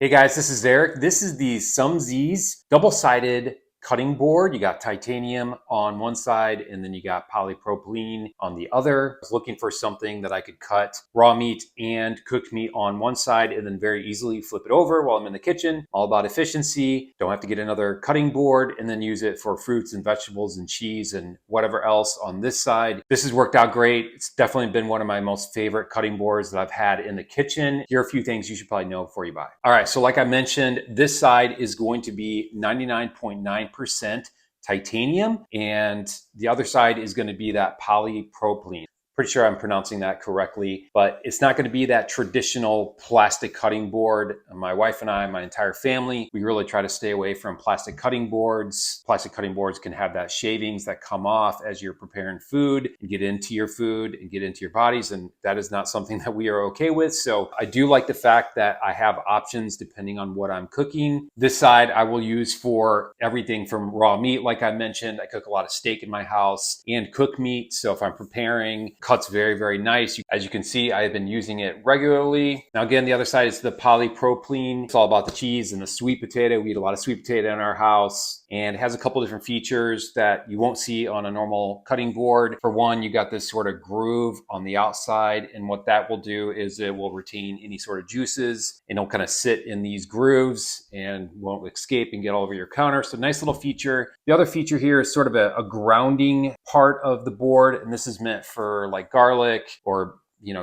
Hey guys, this is Eric. This is the Sumzzz double-sided cutting board. You got titanium on one side and then you got polypropylene on the other. I was looking for something that I could cut raw meat and cooked meat on one side and then very easily flip it over while I'm in the kitchen. All about efficiency. Don't have to get another cutting board and then use it for fruits and vegetables and cheese and whatever else on this side. This has worked out great. It's definitely been one of my most favorite cutting boards that I've had in the kitchen. Here are a few things you should probably know before you buy. All right, so like I mentioned, this side is going to be 99.9% titanium, and the other side is going to be that polypropylene. Pretty sure I'm pronouncing that correctly, but it's not going to be that traditional plastic cutting board. My wife and I, my entire family, we really try to stay away from plastic cutting boards. Plastic cutting boards can have that shavings that come off as you're preparing food and get into your food and get into your bodies, and that is not something that we are okay with. So I do like the fact that I have options depending on what I'm cooking. This side I will use for everything from raw meat. Like I mentioned, I cook a lot of steak in my house and cook meat. So if I'm preparing, cuts very, very nice. As you can see, I have been using it regularly. Now again, the other side is the polypropylene. It's all about the cheese and the sweet potato. We eat a lot of sweet potato in our house, and it has a couple different features that you won't see on a normal cutting board. For one, you got this sort of groove on the outside, and what that will do is it will retain any sort of juices and it'll kind of sit in these grooves and won't escape and get all over your counter. So nice little feature. The other feature here is sort of a grounding part of the board, and this is meant for like garlic or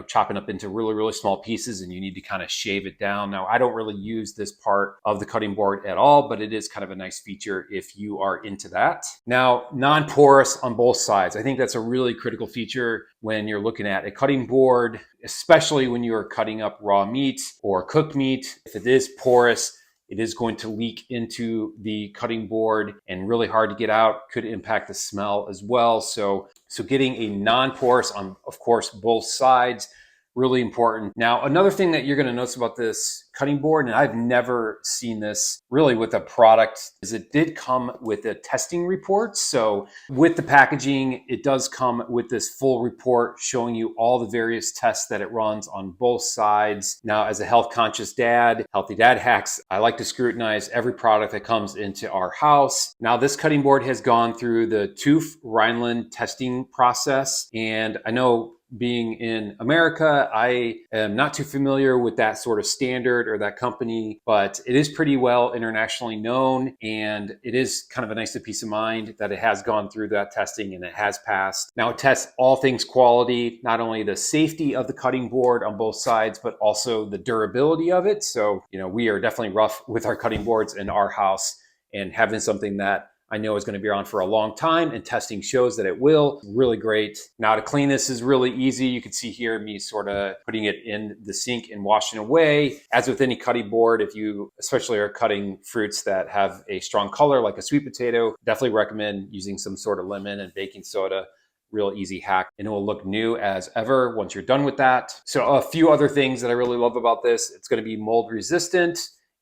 chopping up into really, really small pieces and you need to kind of shave it down. Now, I don't really use this part of the cutting board at all, but it is kind of a nice feature if you are into that. Now, non-porous on both sides. I think that's a really critical feature when you're looking at a cutting board, especially when you are cutting up raw meat or cooked meat. If it is porous, it is going to leak into the cutting board and really hard to get out, could impact the smell as well. So getting a non-porous on, of course, both sides, really important. Now, another thing that you're going to notice about this cutting board, and I've never seen this really with a product, is it did come with a testing report. So with the packaging, it does come with this full report showing you all the various tests that it runs on both sides. Now, as a health conscious dad, healthy dad hacks, I like to scrutinize every product that comes into our house. Now, this cutting board has gone through the TÜV Rheinland testing process, and I know being in America, I am not too familiar with that sort of standard or that company, but it is pretty well internationally known, and it is kind of a nice peace of mind that it has gone through that testing and it has passed. Now it tests all things quality, not only the safety of the cutting board on both sides, but also the durability of it. So, we are definitely rough with our cutting boards in our house, and having something that I know is going to be around for a long time, and testing shows that it will. Really great. Now to clean this is really easy. You can see here me sort of putting it in the sink and washing away. As with any cutting board, if you especially are cutting fruits that have a strong color like a sweet potato, definitely recommend using some sort of lemon and baking soda. Real easy hack, and it will look new as ever once you're done with that. So a few other things that I really love about this: it's going to be mold resistant,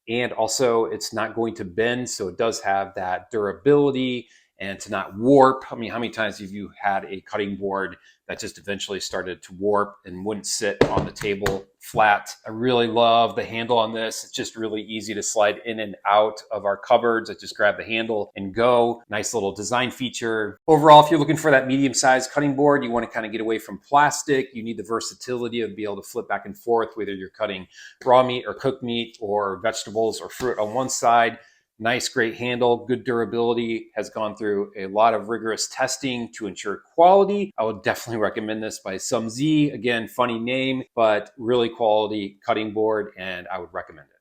and also it's not going to bend, so it does have that durability and to not warp. I mean, how many times have you had a cutting board that just eventually started to warp and wouldn't sit on the table flat? I really love the handle on this. It's just really easy to slide in and out of our cupboards. I just grab the handle and go. Nice little design feature. Overall, if you're looking for that medium-sized cutting board, you want to kind of get away from plastic. You need the versatility of being able to flip back and forth, whether you're cutting raw meat or cooked meat or vegetables or fruit on one side. Nice, great handle, good durability, has gone through a lot of rigorous testing to ensure quality. I would definitely recommend this by Sumzzz. Again, funny name, but really quality cutting board, and I would recommend it.